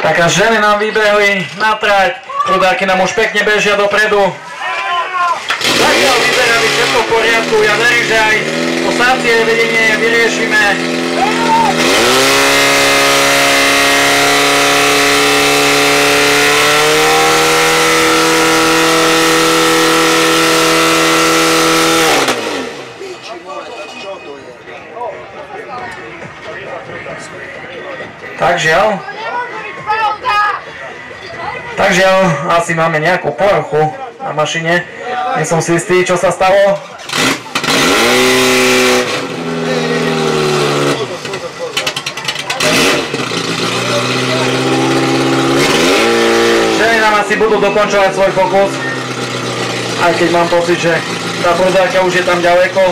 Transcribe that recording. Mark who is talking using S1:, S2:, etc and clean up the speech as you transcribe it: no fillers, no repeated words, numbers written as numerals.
S1: Tak a ženy nám vybehli na trať, prudáky nám už pekne bežia dopredu. Zatiaľ vyzerá byť všetko v poriadku, ja verím, že aj to stácie vedenie vyriešime. Tak žiaľ, asi máme nejakú poruchu na mašine. Nie som si istý, čo sa stalo. Ženy nám asi budú dokončovať svoj pokus. Aj keď mám pocit, že tá prudárka už je tam ďaleko.